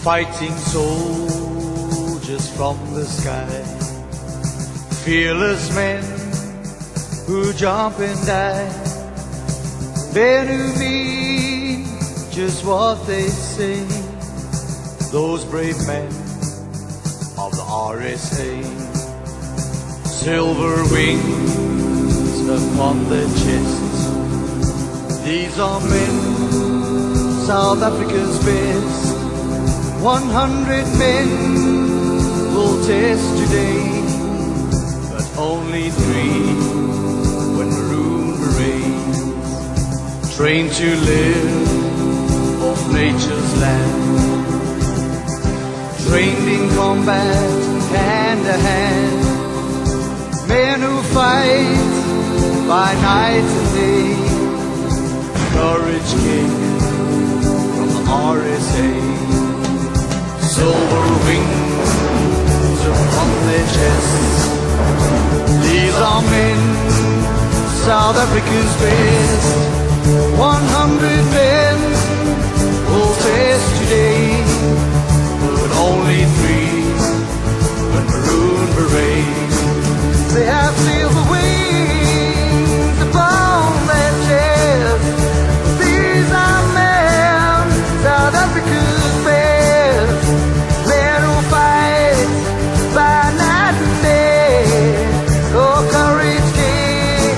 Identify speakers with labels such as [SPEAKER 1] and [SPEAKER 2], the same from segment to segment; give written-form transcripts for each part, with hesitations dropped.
[SPEAKER 1] Fighting soldiers from the sky, fearless men who jump and die. Men who mean just what they say, those brave men of the RSA. Silver wings upon their chests, these are men, South Africa's best. 100 men will test today, but only 3 when maroon berets, trained to live off nature's land, trained in combat hand to hand. Men who fight by night and day, courage came from the RSA. Silver wings upon their chests, these are men, South Africa's best. 100 men will test today, but only 3 when maroon berets. They have silver wings upon their chests, these are men, South Africa's best. Men who fight by night and day, oh courage kick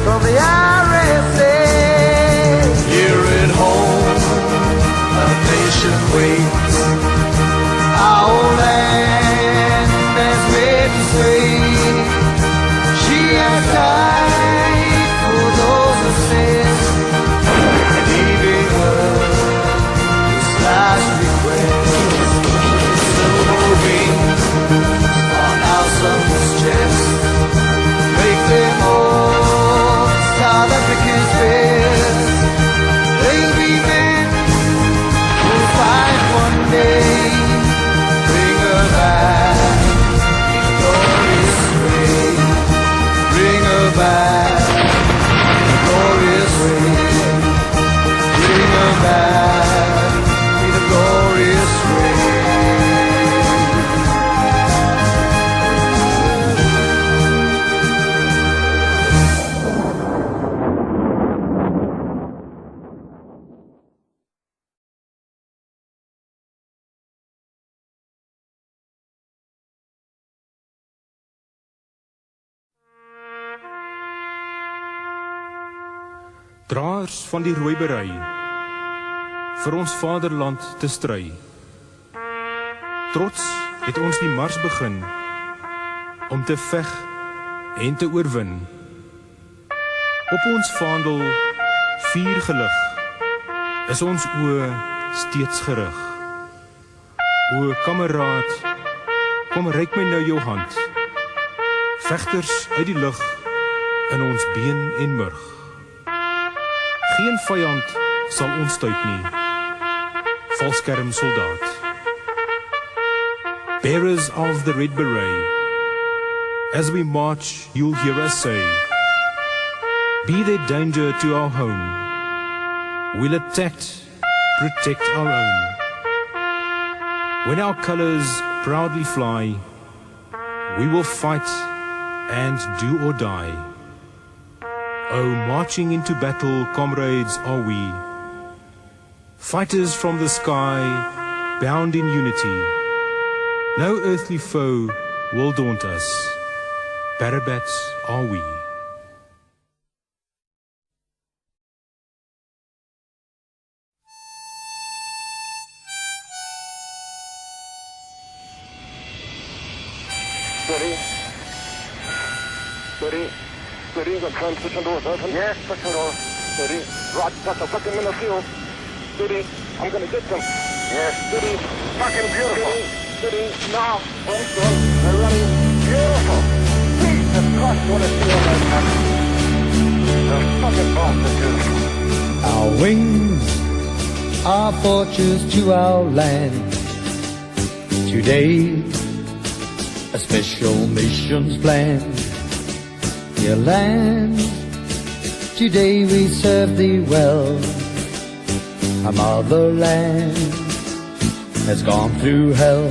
[SPEAKER 1] from the RSA. Here at home, our nation waits. Our land has made us free. She has died for those who sin, leaving her this last regret. Silver wings on our son's chest, make them all South Africa's best. They'll be men who'll fight one day, bring her back in a glorious way, bring her back in a glorious way, bring her back in a glorious way.
[SPEAKER 2] Draers van die rooi berei, vir ons vaderland te stry. Trots het ons die mars begin, om te veg en te oorwin. Op ons vaandel vuur gelig, is ons oë steeds gerig. O kameraad, kom reik my nou jou hand, vegters uit die lug, in ons been en murg. Geen vyand sal ons stuit nie, valskerm soldaat. Bearers of the red beret, as we march you'll hear us say, be there danger to our home, we'll attack, protect our own. When our colors proudly fly, we will fight and do or die. Oh, marching into battle, comrades are we, fighters from the sky, bound in unity. No earthly foe will daunt us, Barabats are we.
[SPEAKER 3] Steady, the transition doors open. Yes, transition door. Steady. Rod, got the fucking in the field. Steady, I'm gonna get them. Yes, steady. Fucking beautiful. Steady, now. Front door, they're running. Beautiful. Jesus Christ, what a deal that happened. The fucking bastards.
[SPEAKER 1] Our wings our fortunes to our land. Today, a special mission's planned. Dear land, today we serve thee well. Our motherland has gone through hell.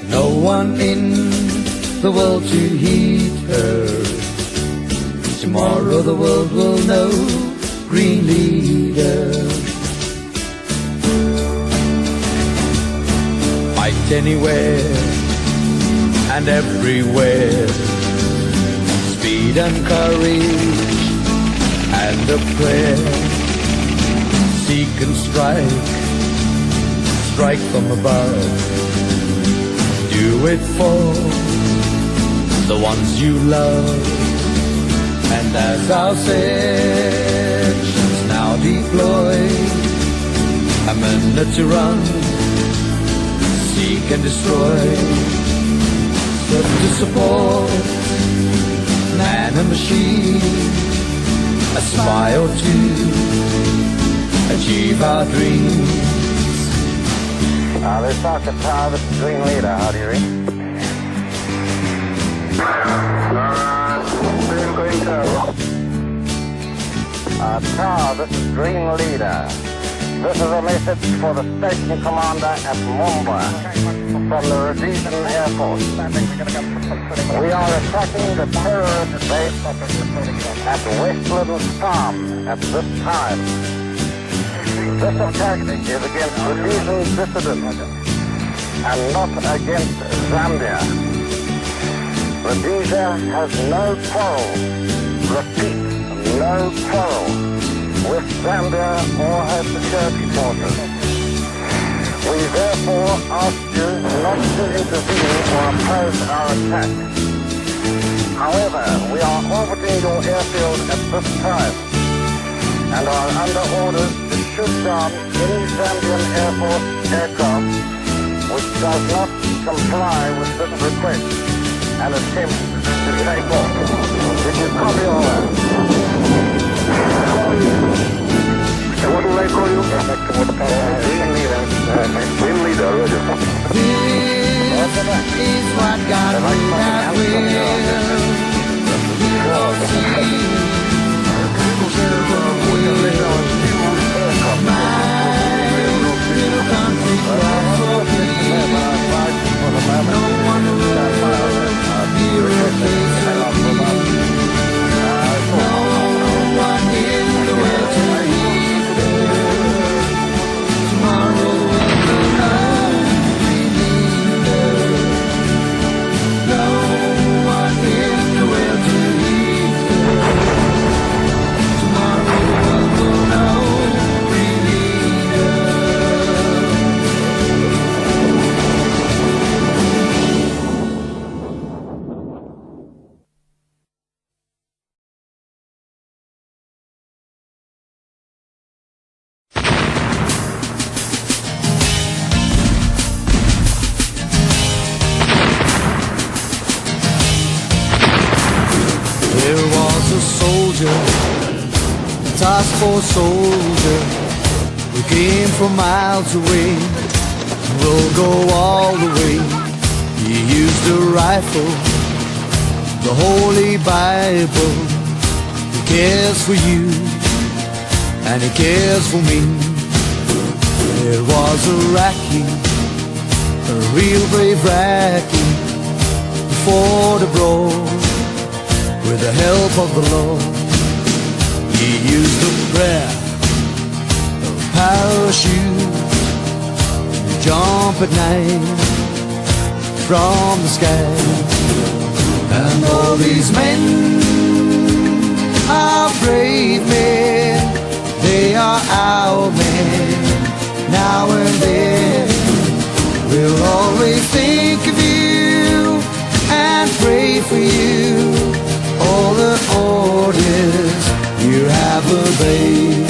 [SPEAKER 1] No one in the world to heed her. Tomorrow the world will know green leader. Fight anywhere and everywhere. Speed and courage and a prayer. Seek and strike, strike from above. Do it for the ones you love. And as our sections now deploy, a minute to run, seek and destroy. Serve to support man and machine, a spy or two, achieve our dreams.
[SPEAKER 3] This is Dr. Tower, this is Green Leader. How do you read? Green Tower. Tower, this is Green Leader. This is a message for the station commander at Mumbai from the Rhodesia Air Force. We are attacking the terrorist base at Westland Farm at this time. This attack is against Rhodesian dissidents and not against Zambia. Rhodesia has no quarrel, repeat, no quarrel with Zambia or her security forces. We therefore ask you not to intervene or oppose our attack. However, we are orbiting your airfield at this time and are under orders to shoot down any Zambian Air Force aircraft which does not comply with this request and attempt to take off. Did you copy all that? And what do they call you? Green Leader. Green Leader, Roger.
[SPEAKER 1] This is what God will. There was a soldier, a task force soldier, who came from miles away. We'll go all the way. He used a rifle, the Holy Bible. He cares for you, and he cares for me. There was a Raki, a real brave Raki, who fought abroad with the help of the Lord. He used a prayer, a parachute, to jump at night from the sky. And all these men are brave men, they are our men. Now and then we'll always think of you and pray for you. All the orders you have obeyed.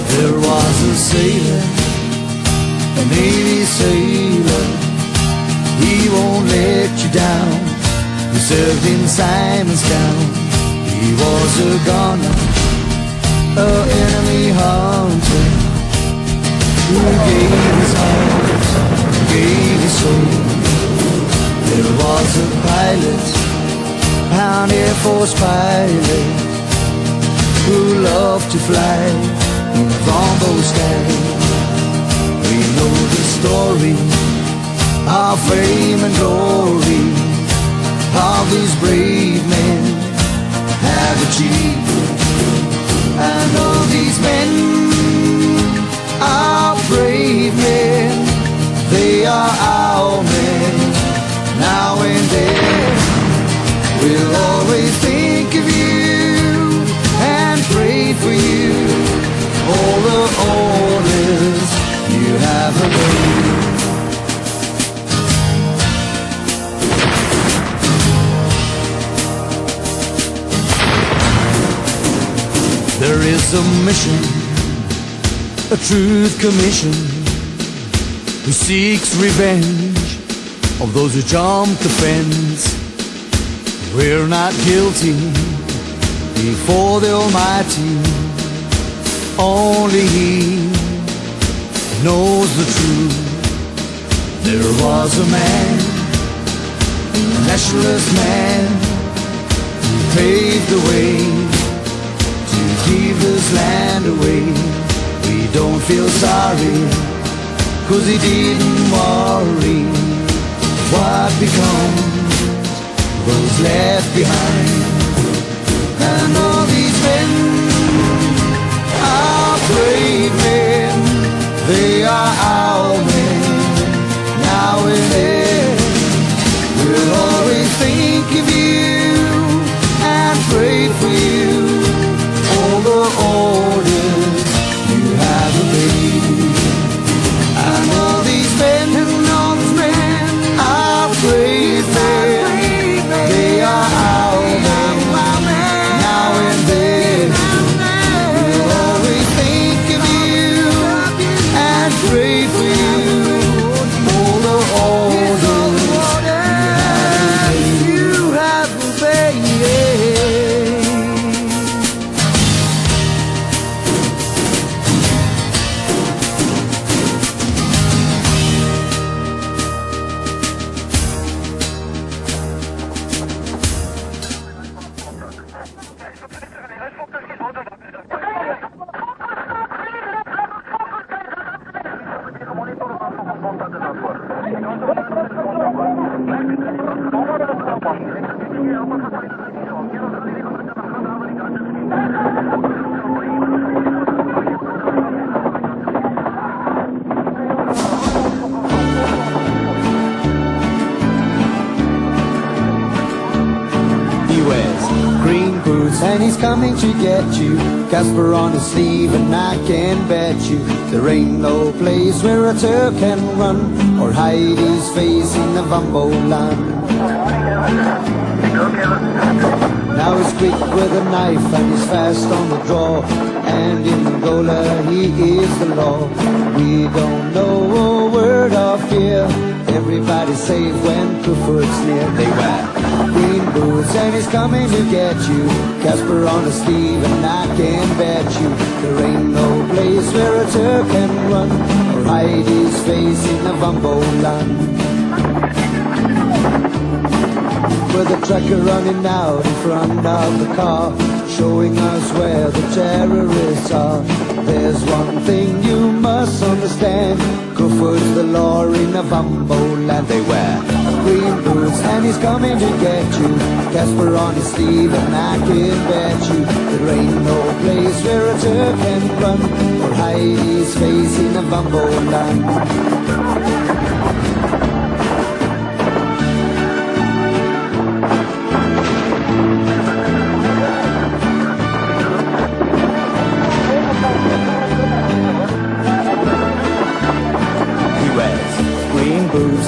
[SPEAKER 1] There was a sailor, a Navy sailor. He won't let you down. served in Simon's Town. He was a gunner, an enemy hunter, who gave his heart, gave his soul. There was a pilot, an Air Force pilot, who loved to fly in Brombo sky. We know the story of fame and glory of these brave men have achieved. And all these men are brave men, they are our men. Now and then we'll always think of you and pray for you. All the orders you have obeyed. There is a mission, a truth commission, who seeks revenge of those who jumped the fence. We're not guilty before the Almighty. Only He knows the truth. There was a man, a nationalist man, who paved the way to give this land away. We don't feel sorry, 'cause he didn't worry what becomes those left behind. And all these men are brave men, they are our men. Now and then we'll always think of you and pray for you. All the orders you have obeyed. And all these men are brave men, they are our men. Now and then we'll always think of you and pray for you. All the orders you have obeyed. And he's coming to get you. Casper on his sleeve, and I can bet you there ain't no place where a Turk can run or hide his face in the Vumbo land. Now he's quick with a knife and he's fast on the draw, and in Angola he is the law. We don't know a word of fear, everybody's safe when Koevoet's near. They wear green boots and he's coming to get you. Casper on his sleeve, and I can bet you there ain't no place where a Turk can run or hide his face in the Vumbo land. With a tracker running out in front of the car, showing us where the terrorists are. There's one thing you must understand, Koevoet's the law in the Vumbo land. They wear green boots and he's coming to get you. Casper on his sleeve, and I can bet you there ain't no place where a Turk can run or hide his face in the Vumbo land.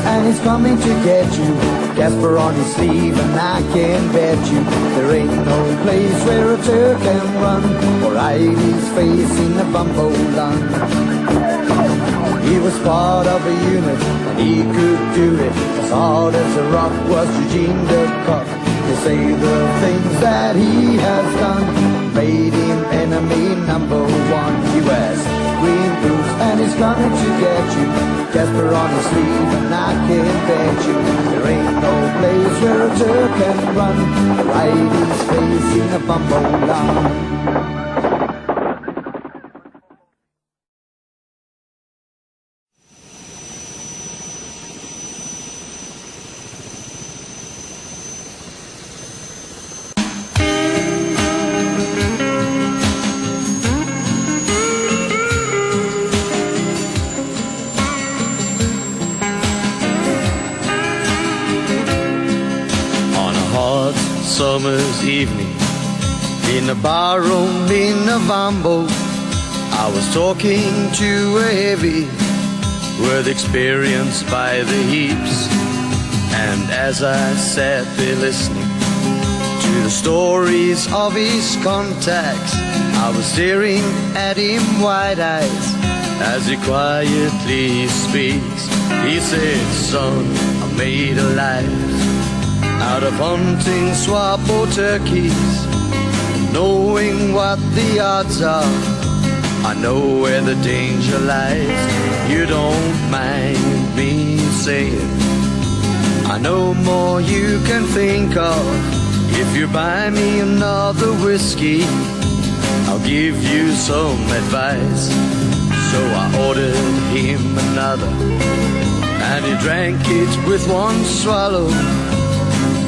[SPEAKER 1] And he's coming to get you. Casper on his sleeve, and I can bet you there ain't no place where a Turk can run or hide his face in the Vumbo land. He was part of a unit and he could do it as hard as a rock was Eugene the Cock. say the things that he has done made him enemy number one. You ask green boots and he's coming to get you. Jasper on his sleeve and I can bet you there ain't no place where a Turk can run, hide his face in a bumble line.
[SPEAKER 4] Summer's evening in a barroom in Novambo, I was talking to a heavy with experience by the heaps. And as I sat there listening to the stories of his contacts, I was staring at him wide-eyed as he quietly speaks. He said, son, I made a life out of hunting swappo turkeys, knowing what the odds are. I know where the danger lies. You don't mind me saying I know more you can think of. If you buy me another whiskey, I'll give you some advice. So I ordered him another, and he drank it with one swallow.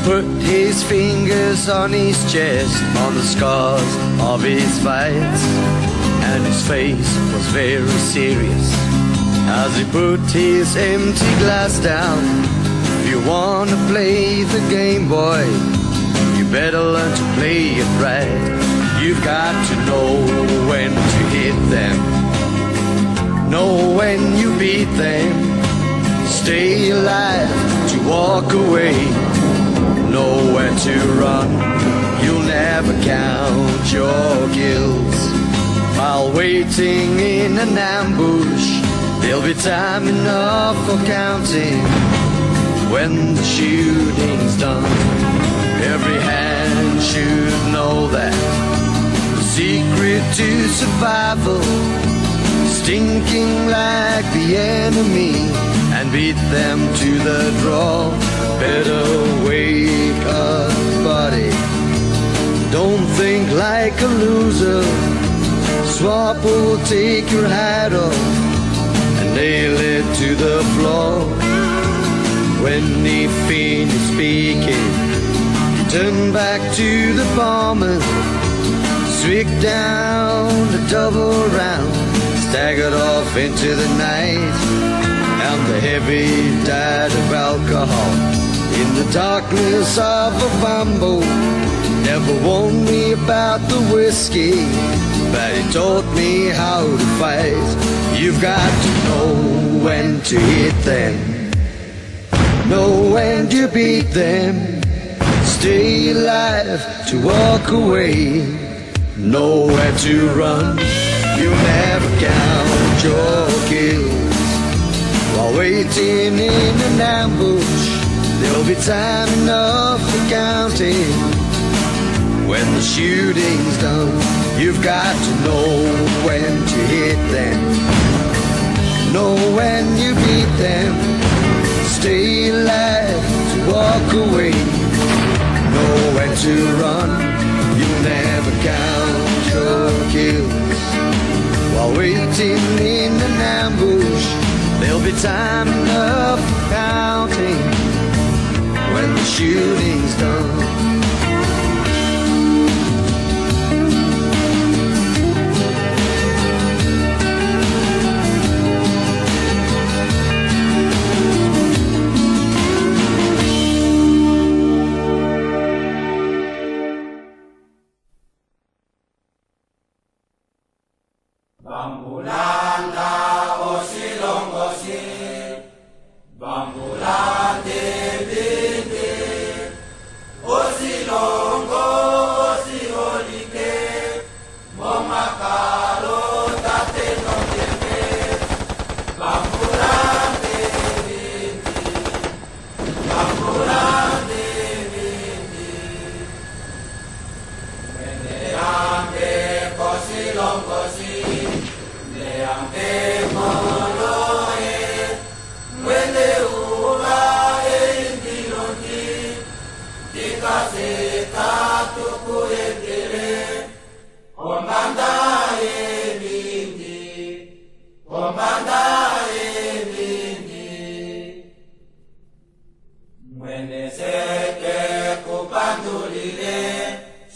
[SPEAKER 4] Put his fingers on his chest, on the scars of his fights, and his face was very serious as he put his empty glass down. If you want to play the game, boy, you better learn to play it right. You've got to know when to hit them, know when you beat them, stay alive to walk away, know where to run. You'll never count your kills while waiting in an ambush. There'll be time enough for counting when the shooting's done. Every hand should know that the secret to survival, stinking like the enemy and beat them to the draw. Better wake up, buddy. Don't think like a loser. Swap will take your hat off and nail it to the floor. When he finished speaking, he turned back to the barman, swig down the double round, staggered off into the night. And the heavy died of alcohol in the darkness of a bamboo. Never warned me about the whiskey, but he taught me how to fight. You've got to know when to hit them, know when to beat them, stay alive to walk away, know where to run. You'll never count your kills while waiting in an ambush. There'll be time enough for counting when the shooting's done. You've got to know when to hit them, know when you beat them, stay alive to walk away, know when to run. You'll never count your kills while waiting in an ambush. There'll be time enough for counting when the shooting's done.
[SPEAKER 5] Bambulanda osilongosi, bambulande binde, osilongo osiolike, momakalo tate nongeke, bambulande binde, bambulande binde. Tikaseka tukuyendele Ombanda ebindi Ombanda ebindi Mwene seke kupandulile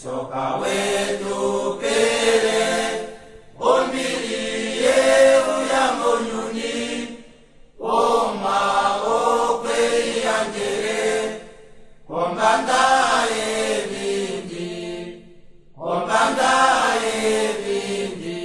[SPEAKER 5] Soka wetu pele Ombiliye uyamonyuni Oma okwe yangere Ombanda ebindi Ombanda ebindi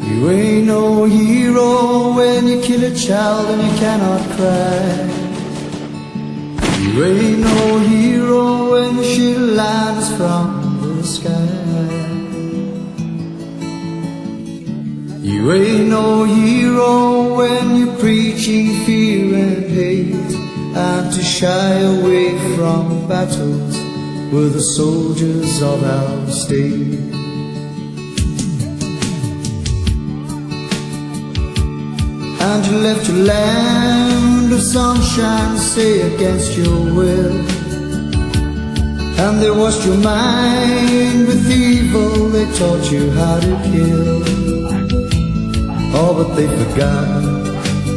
[SPEAKER 1] You ain't no hero when you kill a child and you cannot cry. You ain't no hero when she lands from the sky. You ain't no hero when you're preaching fear and hate, and to shy away from battles with the soldiers of our state. And you left your land of sunshine, say against your will. And they washed your mind with evil, they taught you how to kill. Oh, but they forgot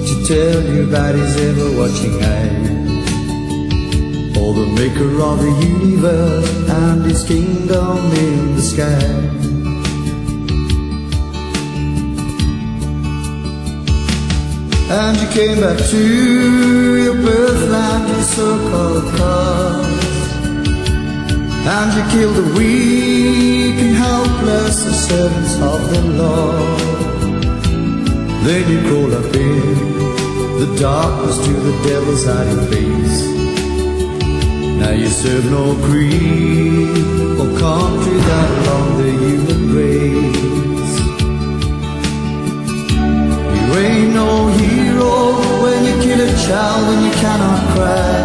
[SPEAKER 1] to tell you that he's ever watching eyes. Oh, the maker of the universe and his kingdom in the sky. And you came back to your birthland, your so-called cause. And you killed the weak and helpless, the servants of the Lord. Then you crawled up in the darkness to the devil's hiding place. Now you serve no creed or country that along the human race. You ain't no hero when you kill a child and you cannot cry.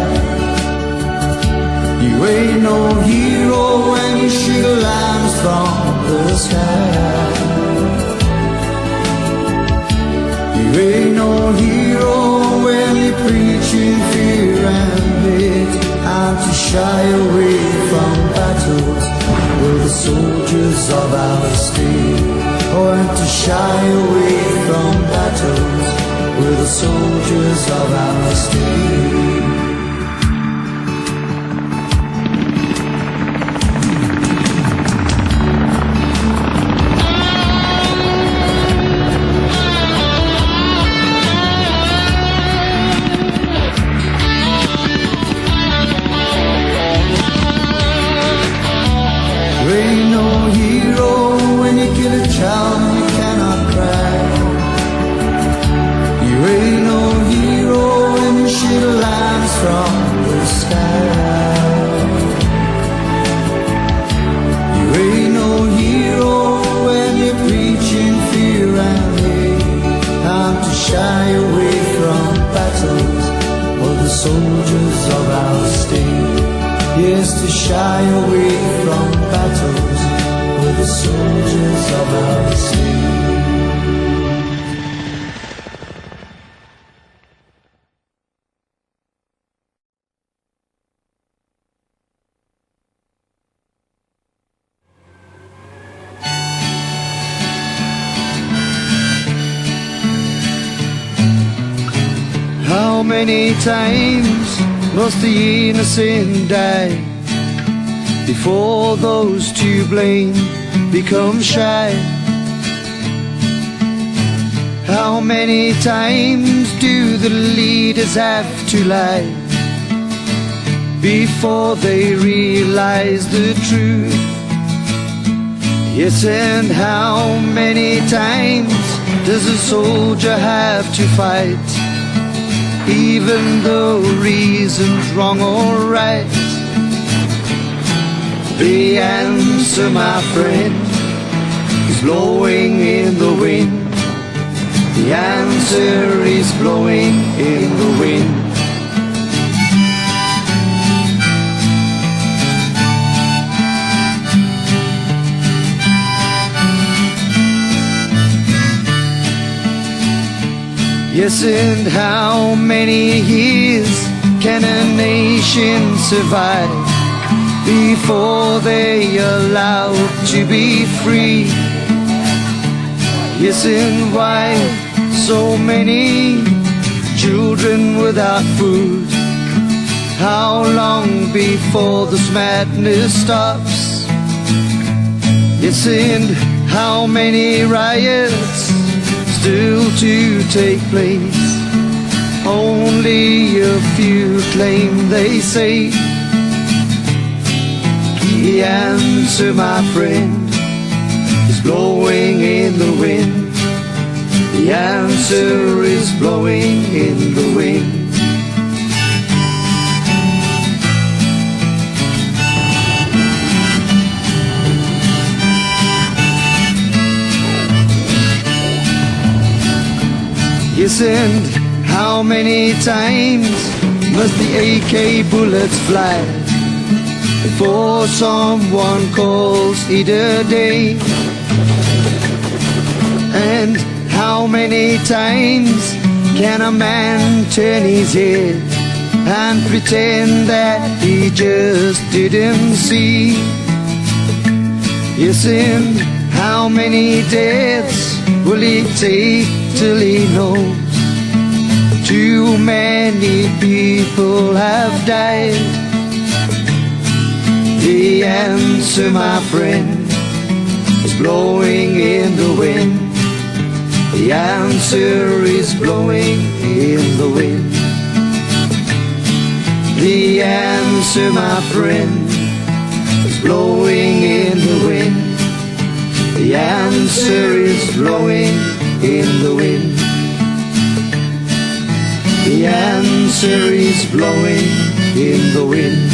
[SPEAKER 1] You ain't no hero when you shoot a lambs from the sky. You ain't no hero when you're preaching fear and hate, and to shy away from battles with the soldiers of our state. Oh, and to shy away from battles with the soldiers of our state. You ain't no hero when you kill a child and you cannot cry. You ain't no hero when you shoot a lambs from the sky. You ain't no hero when you're preaching fear and hate, and to shy away from battles or the soldiers of our state. Yes, to shy away from battles with the soldiers of our state. How many times must the innocent die before those to blame become shy? How many times do the leaders have to lie before they realize the truth? Yes, and how many times does a soldier have to fight, even though reason's wrong or right? The answer, my friend, is
[SPEAKER 4] is blowing in the wind. The answer is blowing in the wind. Yes, and how many years can a nation survive before they allowed to be free? Yes, and why so many children without food? How long before this madness stops? Yes, and how many riots still to take place? Only a few claim they say. The answer, my friend, is blowing in the wind. The answer is blowing in the wind. Yes, and how many times must the AK bullets fly before someone calls it a day? And how many times can a man turn his head and pretend that he just didn't see? Yes, and how many deaths will he take till he knows too many people have died? The answer, my friend, is blowing in the wind. The answer is blowing in the wind. The answer, my friend, is blowing in the wind. The answer is blowing in the wind. The answer is blowing in the wind.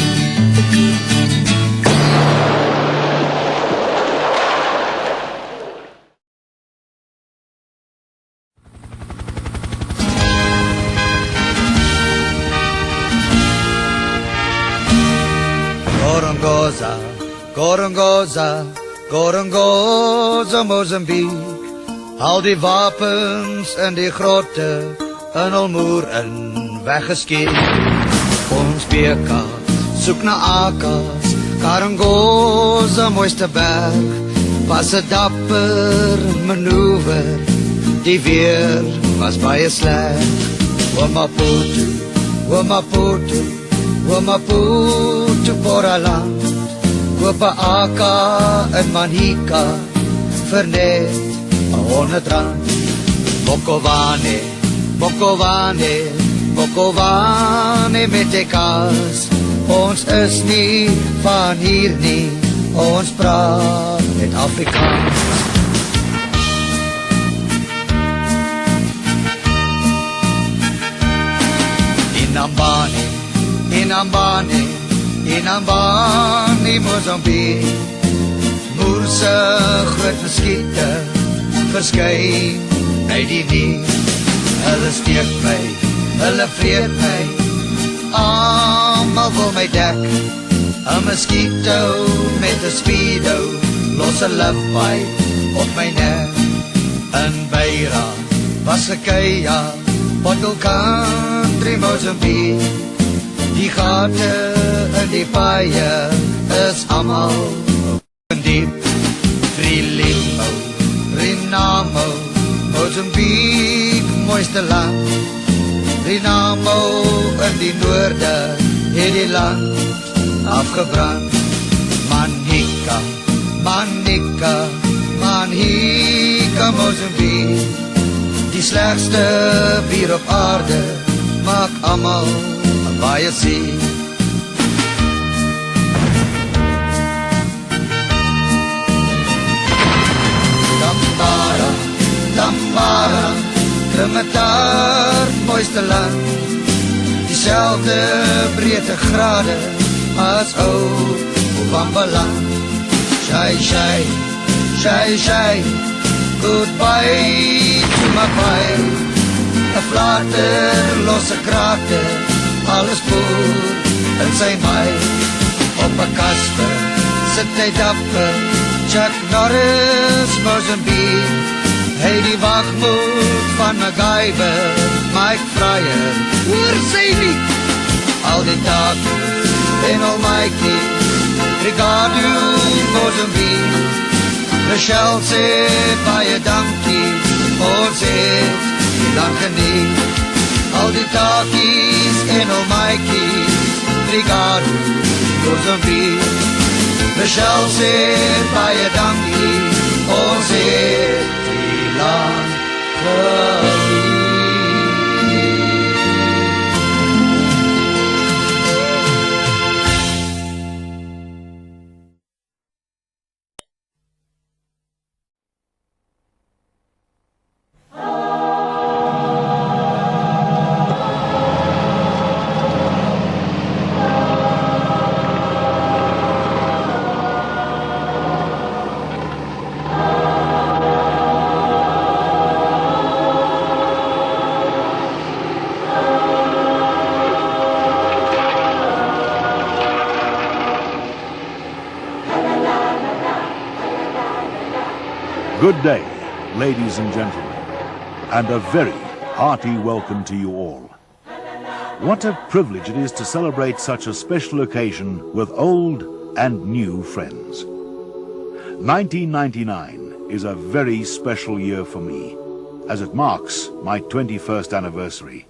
[SPEAKER 4] Gorongosa, Gorongosa, Gorongosa, Mozambique. Al die wapens in die grotte in Almoer in weggeskiet. Ons BK soek na AK's, Gorongosa mooiste berg. Was 'n dapper manoeuvre, die weer was baie sleg. Maputo, Maputo, Maputo, Poraland. Koop 'n AK in Manika vir net R100. Bokovane, Bokovane, Bokovane met die kaas. Ons is nie van hier nie, ons praat net Afrikaans. Inambane, Inambane, Inambane, Mozambique. Moerse groot verskiete verskyn uit die nie. Hulle steek my, hulle vreet my, almal wil my dek. 'n Mosquito met 'n speedo, los 'n lipby op my nek. In Beira, Bassekeia, Bottle Country, Mozambique. Die gate in die paaie is almal diep. Frelimo, Renamo, Mozambique, mooiste land. Renamo in die noorde het die land afgebrand. Manica, Manica, Manica, Mozambique. Die slegste bier op aarde maak almal baie siek. Tambara, Tambara, Krimitar, mooiste land. Dieselfde breedte grade as ou Bambaland. Shai, shai, Shy, shy, goodbye to my pie. 'n flater, losse krater, alles boer in sy maai. Op 'n kasper sit hy dapper, Chuck Norris, Mozambique. Hy die wagmoed van MacGyver, Mike Fryer, hoor sy nie. Al die take en almighty, Ricardo, Mozambique. Michelle sê baie dankie, ons het lang geniet. Al die takies en almighties, Ricardo, Mozambique. Michelle sê baie dankie, ons het lang geniet.
[SPEAKER 6] Good day, ladies and gentlemen, and a very hearty welcome to you all. What a privilege it is to celebrate such a special occasion with old and new friends. 1999 is a very special year for me, as it marks my 21st anniversary.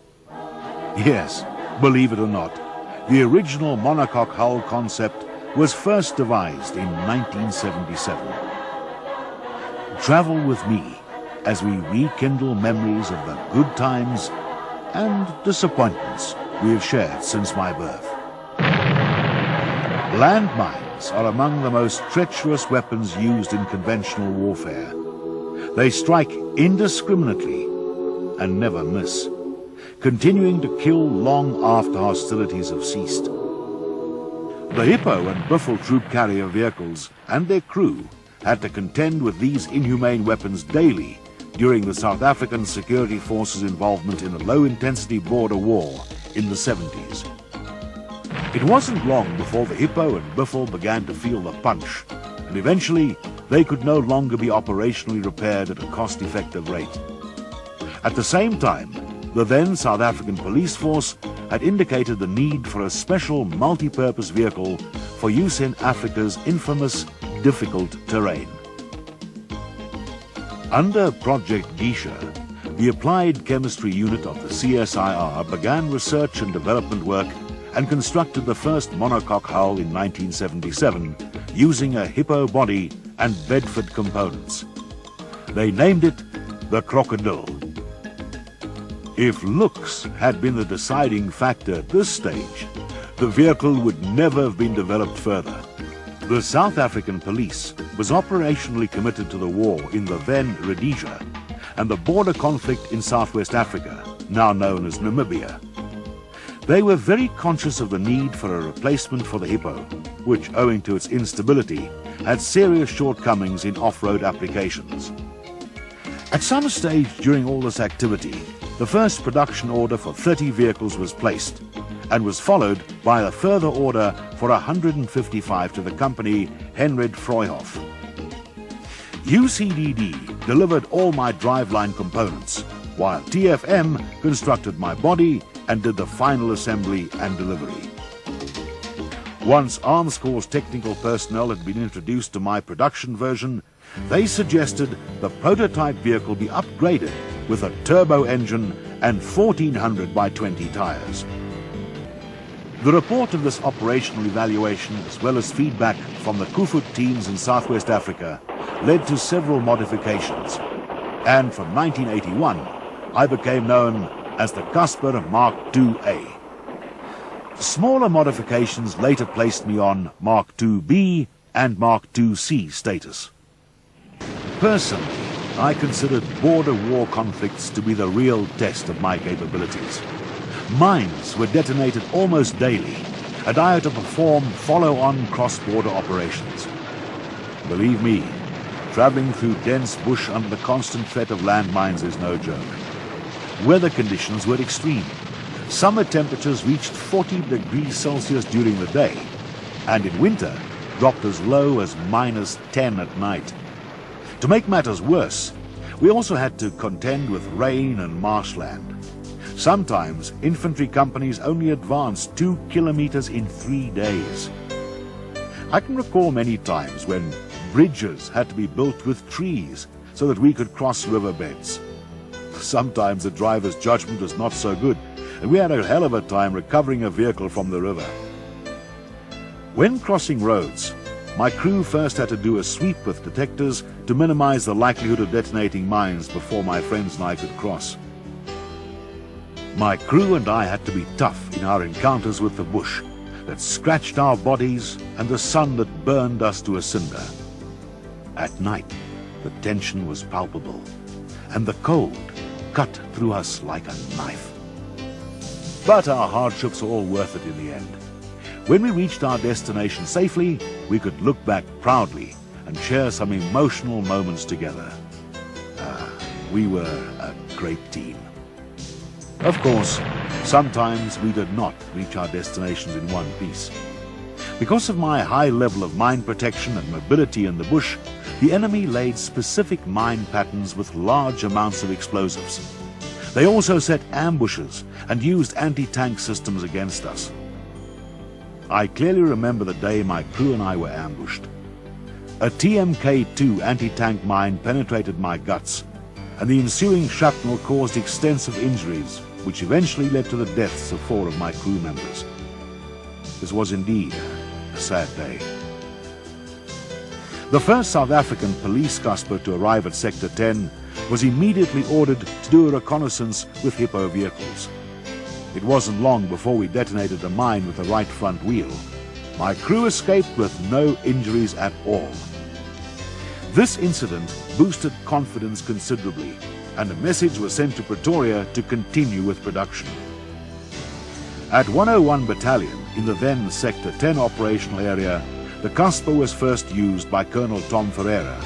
[SPEAKER 6] Yes, believe it or not, the original monocoque hull concept was first devised in 1977. Travel with me as we rekindle memories of the good times and disappointments we have shared since my birth. Landmines are among the most treacherous weapons used in conventional warfare. They strike indiscriminately and never miss, continuing to kill long after hostilities have ceased. The Hippo and Buffel troop carrier vehicles and their crew had to contend with these inhumane weapons daily during the South African Security Forces' involvement in a low-intensity border war in the 70s. It wasn't long before the Hippo and Buffel began to feel the punch, and eventually they could no longer be operationally repaired at a cost-effective rate. At the same time, the then South African Police Force had indicated the need for a special multi-purpose vehicle for use in Africa's infamous difficult terrain. Under Project Geisha, the Applied Chemistry Unit of the CSIR began research and development work and constructed the first monocoque hull in 1977 using a Hippo body and Bedford components. They named it the Crocodile. If looks had been the deciding factor at this stage, the vehicle would never have been developed further. The South African police was operationally committed to the war in the then Rhodesia and the border conflict in Southwest Africa, now known as Namibia. They were very conscious of the need for a replacement for the Hippo, which, owing to its instability, had serious shortcomings in off-road applications. At some stage during all this activity, the first production order for 30 vehicles was placed, and was followed by a further order for 155 to the company Henrid Freuhoff. UCDD delivered all my driveline components, while TFM constructed my body and did the final assembly and delivery. Once Arms Corps technical personnel had been introduced to my production version, they suggested the prototype vehicle be upgraded with a turbo engine and 1400 by 20 tires. The report of this operational evaluation, as well as feedback from the Koevoet teams in Southwest Africa, led to several modifications, and from 1981 I became known as the Casper Mark II-A. Smaller modifications later placed me on Mark II-B and Mark II-C status. Personally, I considered border war conflicts to be the real test of my capabilities. Mines were detonated almost daily, and I had to perform follow-on cross-border operations. Believe me, Traveling through dense bush under the constant threat of landmines is no joke. Weather conditions were extreme. Summer temperatures reached 40 degrees Celsius during the day, and in winter dropped as low as -10 at night. To make matters worse, we also had to contend with rain and marshland. Sometimes infantry companies only advanced 2 kilometers in 3 days. I can recall many times when bridges had to be built with trees so that we could cross riverbeds. Sometimes the driver's judgment was not so good, and we had a hell of a time recovering a vehicle from the river. When crossing roads, my crew first had to do a sweep with detectors to minimize the likelihood of detonating mines before my friends and I could cross. My crew and I had to be tough in our encounters with the bush that scratched our bodies and the sun that burned us to a cinder. At night, the tension was palpable, and the cold cut through us like a knife. But our hardships were all worth it in the end. When we reached our destination safely, we could look back proudly and share some emotional moments together. We were a great team. Of course, sometimes we did not reach our destinations in one piece. Because of my high level of mine protection and mobility in the bush, the enemy laid specific mine patterns with large amounts of explosives. They also set ambushes and used anti-tank systems against us. I clearly remember the day my crew and I were ambushed. A TMK-2 anti-tank mine penetrated my guts, and the ensuing shrapnel caused extensive injuries, which eventually led to the deaths of 4 of my crew members. This was indeed a sad day. The first South African police cusper to arrive at Sector 10 was immediately ordered to do a reconnaissance with Hippo vehicles. It wasn't long before we detonated a mine with the right front wheel. My crew escaped with no injuries at all. This incident boosted confidence considerably, and a message was sent to Pretoria to continue with production. At 101 Battalion, in the then Sector 10 operational area, the Casper was first used by Colonel Tom Ferreira,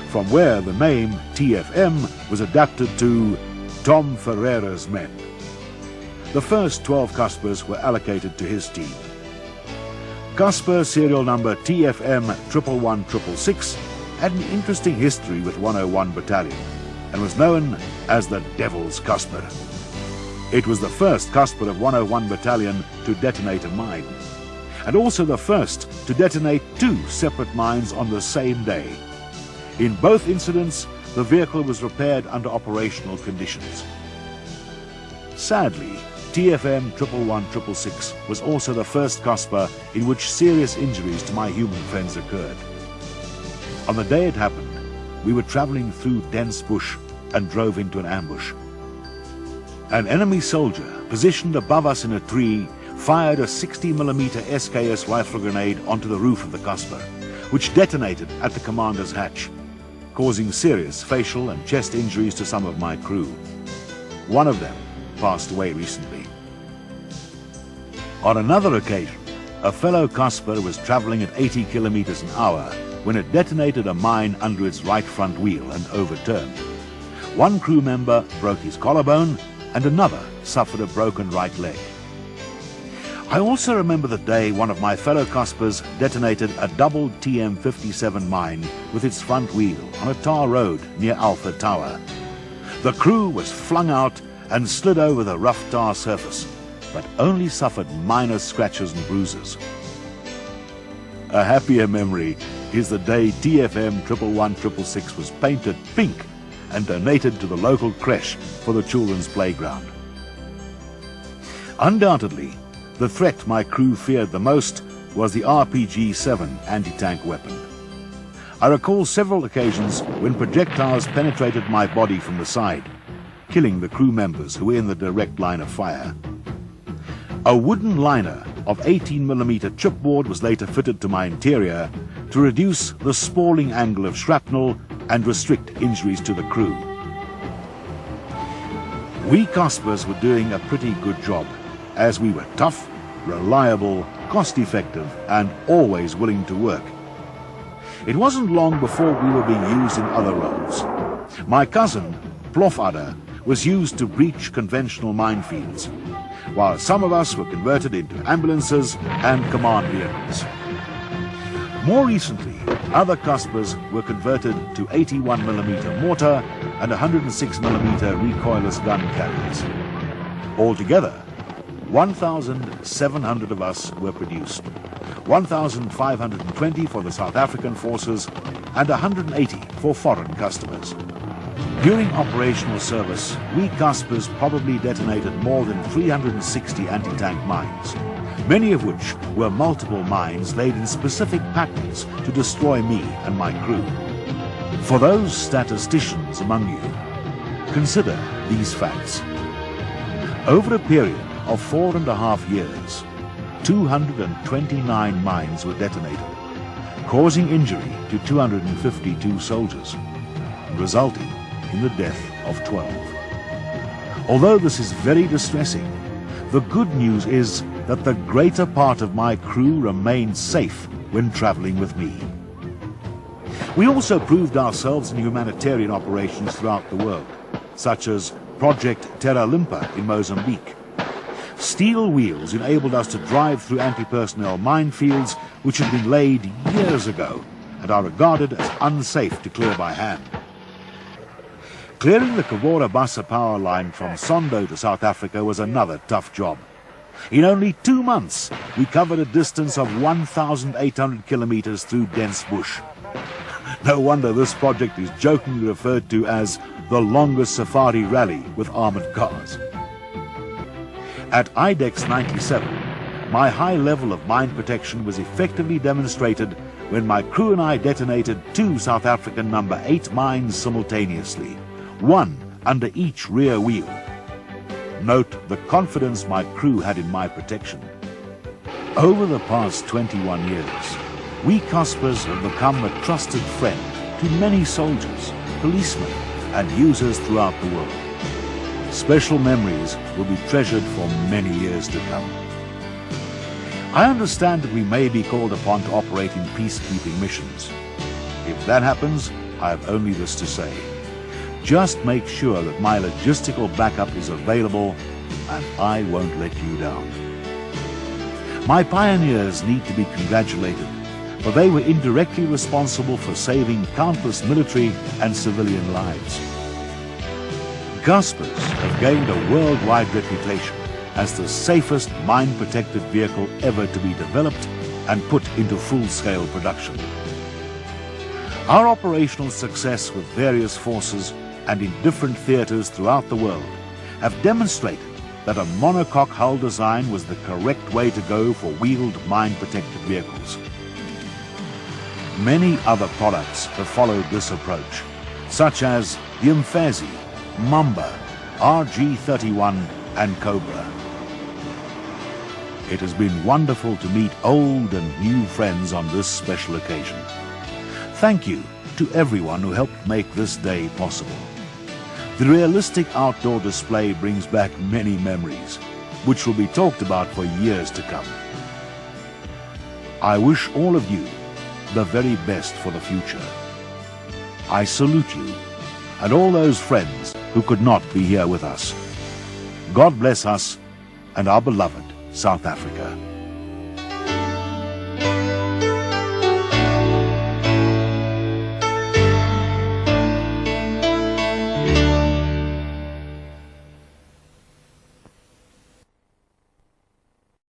[SPEAKER 6] from where the name TFM was adapted to Tom Ferreira's Men. The first 12 Caspers were allocated to his team. Casper serial number TFM 111666 had an interesting history with 101 Battalion and was known as the Devil's Casper. It was the first Casper of 101 Battalion to detonate a mine, and also the first to detonate 2 separate mines on the same day. In both incidents, the vehicle was repaired under operational conditions. Sadly, TFM 111666 was also the first Casper in which serious injuries to my human friends occurred. On the day it happened, we were traveling through dense bush and drove into an ambush. An enemy soldier, positioned above us in a tree, fired a 60mm SKS rifle grenade onto the roof of the Casper, which detonated at the commander's hatch, causing serious facial and chest injuries to some of my crew. One of them passed away recently. On another occasion, a fellow Casper was traveling at 80 kilometers an hour when it detonated a mine under its right front wheel and overturned. One crew member broke his collarbone and another suffered a broken right leg. I also remember the day one of my fellow Caspers detonated a double TM57 mine with its front wheel on a tar road near Alpha Tower. The crew was flung out and slid over the rough tar surface, but only suffered minor scratches and bruises. A happier memory is the day TFM 111666 was painted pink and donated to the local creche for the children's playground. Undoubtedly, the threat my crew feared the most was the RPG-7 anti-tank weapon. I recall several occasions when projectiles penetrated my body from the side, killing the crew members who were in the direct line of fire. A wooden liner of 18mm chipboard was later fitted to my interior to reduce the spalling angle of shrapnel and restrict injuries to the crew. We Caspers were doing a pretty good job, as we were tough, reliable, cost-effective, and always willing to work. It wasn't long before we were being used in other roles. My cousin, Plofadder, was used to breach conventional minefields, while some of us were converted into ambulances and command vehicles. More recently, other Cuspers were converted to 81mm mortar and 106mm recoilless gun carriers. Altogether, 1,700 of us were produced, 1,520 for the South African forces and 180 for foreign customers. During operational service, we Cuspers probably detonated more than 360 anti-tank mines, many of which were multiple mines laid in specific patterns to destroy me and my crew. For those statisticians among you, consider these facts. Over a period of 4.5 years, 229 mines were detonated, causing injury to 252 soldiers, resulting in the death of 12. Although this is very distressing, the good news is that the greater part of my crew remained safe when traveling with me. We also proved ourselves in humanitarian operations throughout the world, such as Project Terra Limpa in Mozambique. Steel wheels enabled us to drive through anti-personnel minefields which had been laid years ago and are regarded as unsafe to clear by hand. Clearing the Kawora Bassa power line from Sondo to South Africa was another tough job. In only 2 months, we covered a distance of 1,800 kilometers through dense bush. No wonder this project is jokingly referred to as the longest safari rally with armored cars. At IDEX 97, my high level of mine protection was effectively demonstrated when my crew and I detonated 2 South African number 8 mines simultaneously, one under each rear wheel. Note the confidence my crew had in my protection. Over the past 21 years, we Cuspers have become a trusted friend to many soldiers, policemen, and users throughout the world. Special memories will be treasured for many years to come. I understand that we may be called upon to operate in peacekeeping missions. If that happens, I have only this to say. Just make sure that my logistical backup is available, and I won't let you down. My pioneers need to be congratulated, for they were indirectly responsible for saving countless military and civilian lives. Cuspers have gained a worldwide reputation as the safest mine-protected vehicle ever to be developed and put into full-scale production. Our operational success with various forces and in different theaters throughout the world have demonstrated that a monocoque hull design was the correct way to go for wheeled mine-protected vehicles. Many other products have followed this approach, such as the Mfazi, Mamba, RG31 and Cobra. It has been wonderful to meet old and new friends on this special occasion. Thank you to everyone who helped make this day possible. The realistic outdoor display brings back many memories, which will be talked about for years to come. I wish all of you the very best for the future. I salute you and all those friends who could not be here with us. God bless us and our beloved South Africa.